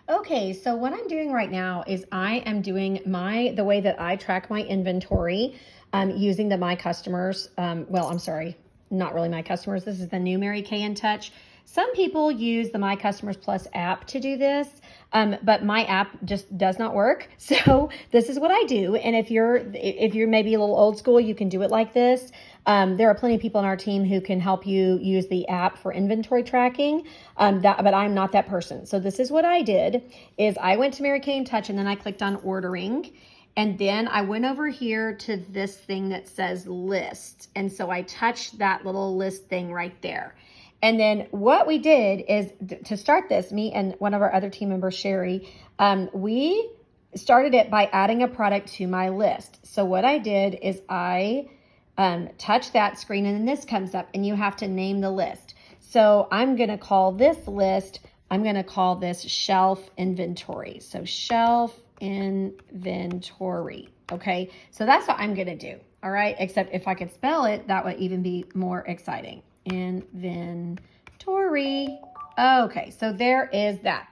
Okay, so what I'm doing right now is I am doing the way that I track my inventory using the myCustomers. Well, I'm sorry, not really myCustomers. This is the new Mary Kay InTouch. Some people use the myCustomers Plus app to do this, but my app just does not work. So this is what I do. And if you're maybe a little old school, you can do it like this. There are plenty of people on our team who can help you use the app for inventory tracking, but I'm not that person. So this is what I did, is I went to Mary Kay InTouch and then I clicked on ordering. And then I went over here to this thing that says list. And so I touched that little list thing right there. And then what we did is to start this, me and one of our other team members, Sherry, we started it by adding a product to my list. So what I did is I touch that screen and then this comes up and you have to name the list. So I'm going to call this list, I'm going to call this shelf inventory. So shelf inventory. Okay. So that's what I'm going to do. All right. Except if I could spell it, that would even be more exciting. Inventory. Okay. So there is that.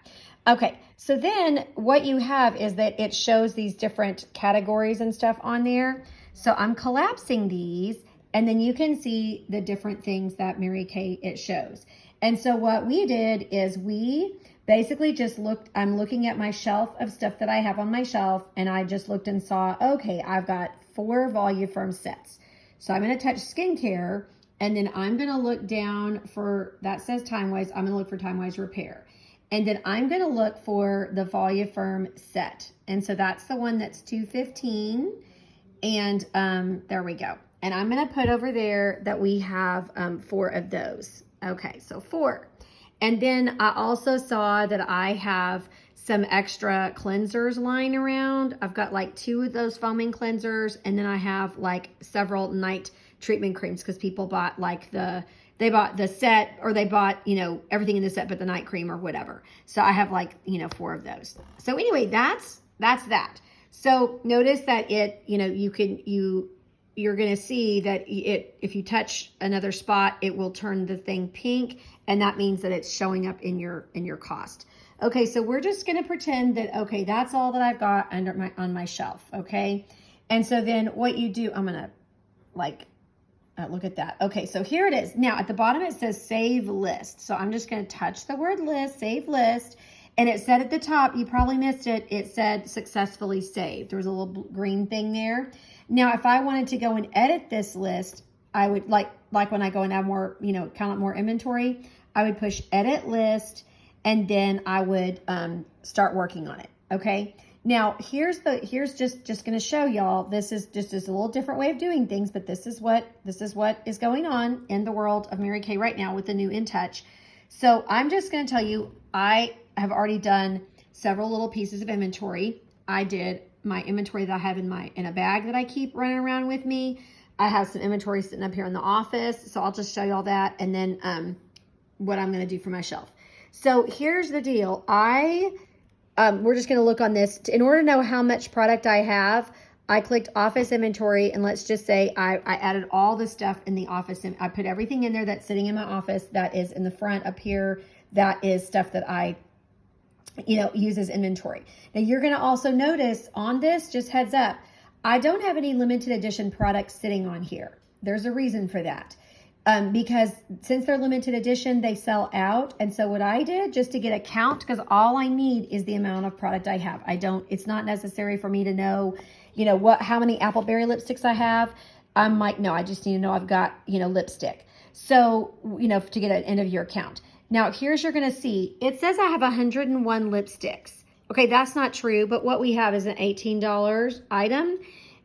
Okay. So then what you have is that it shows these different categories and stuff on there. So I'm collapsing these and then you can see the different things that Mary Kay it shows. And so what we did is we basically just I'm looking at my shelf of stuff that I have on my shelf and I just looked and saw, okay, I've got 4 Voluform sets. So I'm going to touch skincare and then I'm going to look down for, that says Time-Wise, I'm going to look for Time-Wise Repair. And then I'm going to look for the Voluform set. And so that's the one that's $2.15. And there we go. And I'm going to put over there that we have 4 of those. Okay, so 4. And then I also saw that I have some extra cleansers lying around. I've got like 2 of those foaming cleansers. And then I have like several night treatment creams because people bought like they bought the set or they bought, everything in the set but the night cream or whatever. So I have like, 4 of those. So anyway, that's that. So notice that you're going to see that if you touch another spot, it will turn the thing pink. And that means that it's showing up in your cost. Okay. So we're just going to pretend that, okay, that's all that I've got on my shelf. Okay. And so then what you do, I'm going to look at that. Okay. So here it is. Now at the bottom, it says save list. So I'm just going to touch the word list, save list. And it said at the top, you probably missed it, it said successfully saved. There was a little green thing there. Now, if I wanted to go and edit this list, I would like when I go and add more, count up more inventory, I would push edit list and then I would start working on it. Okay. Now here's just going to show y'all, this is just a little different way of doing things, but this is what is going on in the world of Mary Kay right now with the new InTouch. So I'm just going to tell you, I have already done several little pieces of inventory. I did my inventory that I have in a bag that I keep running around with me. I have some inventory sitting up here in the office. So I'll just show you all that. And then what I'm going to do for my shelf. So here's the deal. We're just going to look on this. In order to know how much product I have, I clicked office inventory and let's just say I added all the stuff in the office and I put everything in there that's sitting in my office that is in the front up here. That is stuff that I use as inventory. Now you're going to also notice on this, just heads up, I don't have any limited edition products sitting on here. There's a reason for that. Because since they're limited edition, they sell out. And so what I did just to get a count, because all I need is the amount of product I have. it's not necessary for me to know, how many Appleberry lipsticks I have. I'm like, no, I just need to know I've got, lipstick. So, to get an end of year count. Now, here's you're going to see, it says I have 101 lipsticks. Okay, that's not true, but what we have is an $18 item.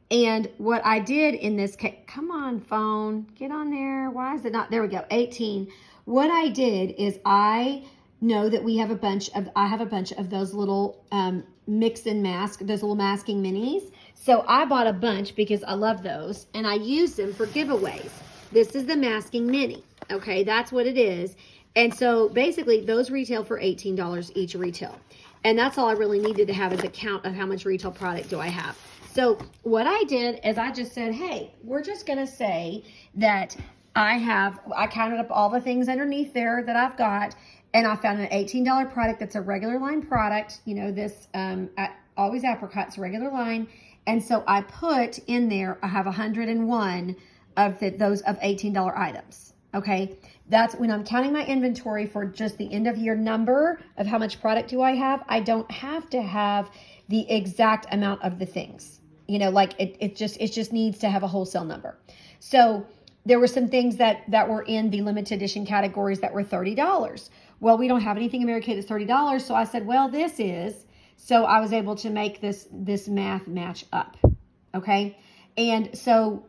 And what I did in this case, come on, phone, get on there. Why is it not? There we go, 18. What I did is I know that I have a bunch of those little mix and mask, those little masking minis. So I bought a bunch because I love those and I use them for giveaways. This is the masking mini. Okay, that's what it is. And so basically those retail for $18 each retail. And that's all I really needed to have is a count of how much retail product do I have. So what I did is I just said, hey, we're just going to say that I counted up all the things underneath there that I've got. and I found an $18 product that's a regular line product. You know, this Always Apricot's regular line. And so I put in there, I have 101 of those of $18 items. Okay, that's when I'm counting my inventory for just the end of year number of how much product do I have. I don't have to have the exact amount of the things. You know, like it just needs to have a wholesale number. So there were some things that were in the limited edition categories that were $30. Well, we don't have anything in Mary Kay that's $30. So I said, well, this is. So I was able to make this math match up. Okay. And so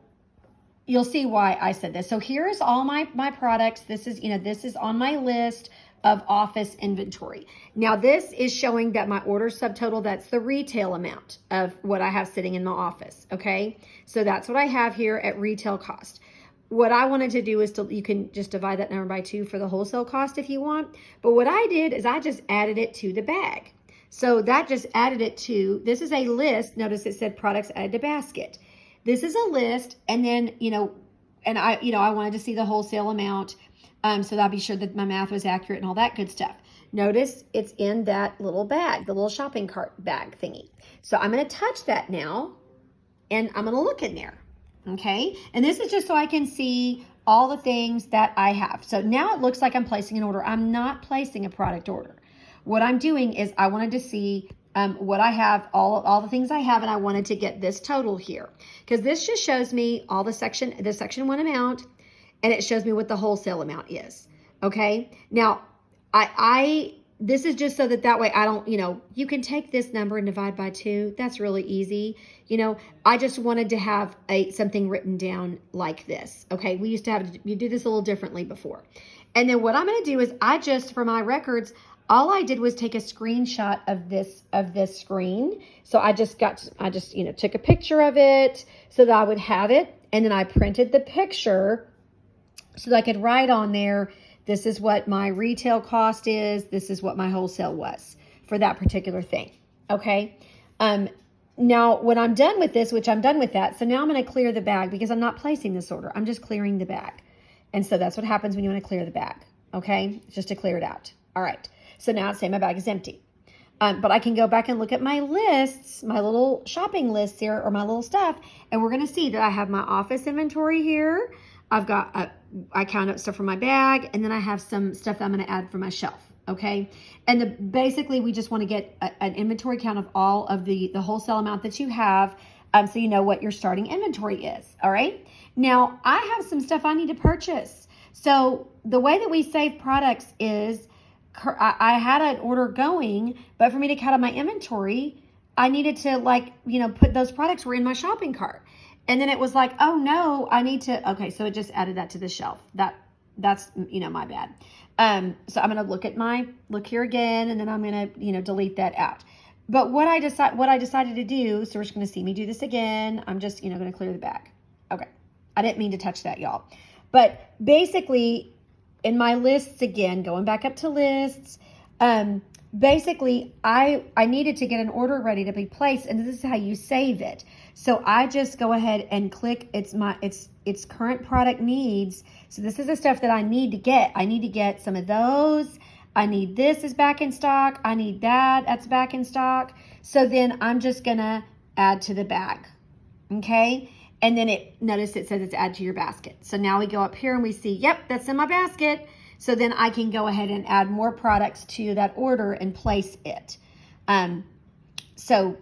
you'll see why I said this. So here's all my products. This is on my list of office inventory. Now this is showing that my order subtotal, that's the retail amount of what I have sitting in my office. Okay. So that's what I have here at retail cost. What I wanted to do is you can just divide that number by 2 for the wholesale cost if you want. But what I did is I just added it to the bag. So that just added it to, this is a list. Notice it said products added to basket. This is a list. And then, I wanted to see the wholesale amount. So that I'll be sure that my math was accurate and all that good stuff. Notice it's in that little bag, the little shopping cart bag thingy. So I'm going to touch that now and I'm going to look in there. Okay. And this is just so I can see all the things that I have. So now it looks like I'm placing an order. I'm not placing a product order. What I'm doing is I wanted to see what I have, all the things I have, and I wanted to get this total here because this just shows me all the section 1 amount, and it shows me what the wholesale amount is. Okay. Now this is just so that way I don't, you can take this number and divide by 2. That's really easy. I just wanted to have something written down like this. Okay. We used to you do this a little differently before. And then what I'm going to do is for my records, all I did was take a screenshot of this screen. So I just took a picture of it so that I would have it. And then I printed the picture so that I could write on there, this is what my retail cost is. This is what my wholesale was for that particular thing. Okay. Now when I'm done with this, which I'm done with that. So now I'm going to clear the bag because I'm not placing this order. I'm just clearing the bag. And so that's what happens when you want to clear the bag. Okay. Just to clear it out. All right. So now it's saying my bag is empty. But I can go back and look at my lists, my little shopping lists here, or my little stuff. And we're going to see that I have my office inventory here. I've got, I count up stuff from my bag, and then I have some stuff that I'm going to add for my shelf. Okay. And basically we just want to get an inventory count of all of the wholesale amount that you have. So you know what your starting inventory is. All right. Now I have some stuff I need to purchase. So the way that we save products is I had an order going, but for me to count on my inventory, I needed to put those products were in my shopping cart. And then it was like, oh no, I need to, okay. So it just added that to the shelf. That's my bad. So I'm going to look here again, and then I'm going to, delete that out. But what I decided to do, so we're just going to see me do this again. I'm just, going to clear the bag. Okay. I didn't mean to touch that, y'all. But basically in my lists again, going back up to lists, basically I needed to get an order ready to be placed, and this is how you save it. So I just go ahead and click its current product needs. So this is the stuff that I need to get. I need to get some of those. I need this is back in stock. I need that's back in stock. So then I'm just gonna add to the bag. Okay. And then notice it says it's add to your basket. So now we go up here and we see, yep, that's in my basket. So then I can go ahead and add more products to that order and place it. So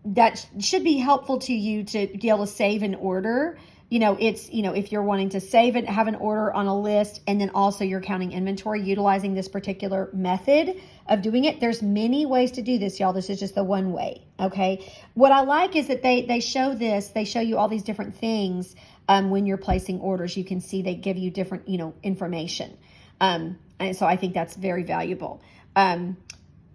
that should be helpful to you to be able to save an order. If you're wanting to save it, have an order on a list, and then also you're counting inventory utilizing this particular method of doing it. There's many ways to do this, y'all. This is just the one way. Okay. What I like is that they show you all these different things. When you're placing orders, you can see they give you different, information. And so I think that's very valuable.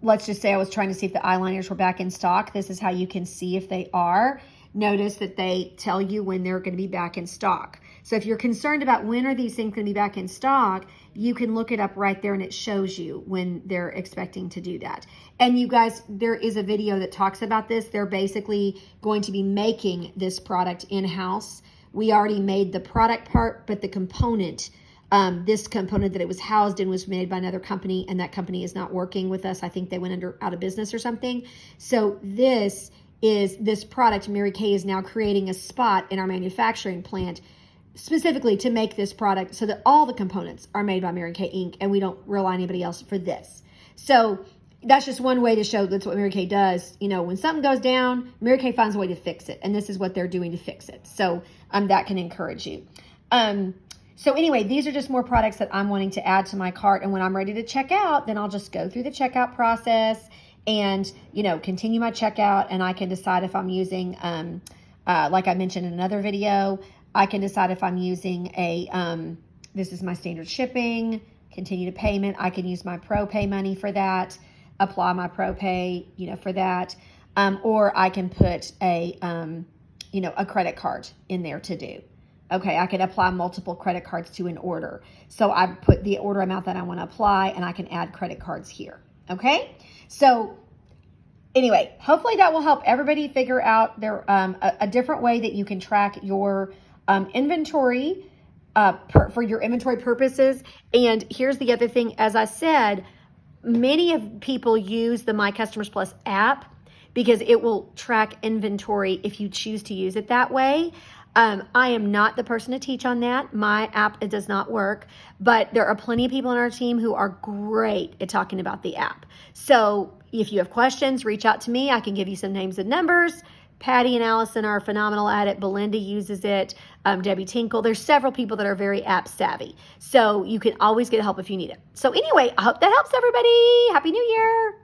Let's just say I was trying to see if the eyeliners were back in stock. This is how you can see if they are. Notice that they tell you when they're going to be back in stock. So if you're concerned about when are these things going to be back in stock, you can look it up right there and it shows you when they're expecting to do that. And you guys, there is a video that talks about this. They're basically going to be making this product in-house. We already made the product part, but the component this component that it was housed in was made by another company, and that company is not working with us. I think they went out of business or something. So this product, Mary Kay is now creating a spot in our manufacturing plant specifically to make this product so that all the components are made by Mary Kay Inc. and we don't rely on anybody else for this. So that's just one way to show that's what Mary Kay does. You know, when something goes down, Mary Kay finds a way to fix it. And this is what they're doing to fix it. So that can encourage you. So anyway, these are just more products that I'm wanting to add to my cart. And when I'm ready to check out, then I'll just go through the checkout process and, you know, continue my checkout. And I can decide if I'm using, like I mentioned in another video, I can decide if I'm using this is my standard shipping, continue to payment. I can use my ProPay money for that, apply my ProPay, you know, for that. Or I can put a credit card in there to do. Okay, I can apply multiple credit cards to an order. So I put the order amount that I want to apply, and I can add credit cards here. Okay, so anyway, hopefully that will help everybody figure out a different way that you can track your inventory for your inventory purposes. And here's the other thing, as I said, many of people use the myCustomers Plus app because it will track inventory if you choose to use it that way. I am not the person to teach on that. My app, it does not work, but there are plenty of people on our team who are great at talking about the app. So if you have questions, reach out to me. I can give you some names and numbers. Patty and Allison are phenomenal at it. Belinda uses it. Debbie Tinkle. There's several people that are very app savvy. So you can always get help if you need it. So anyway, I hope that helps everybody. Happy New Year.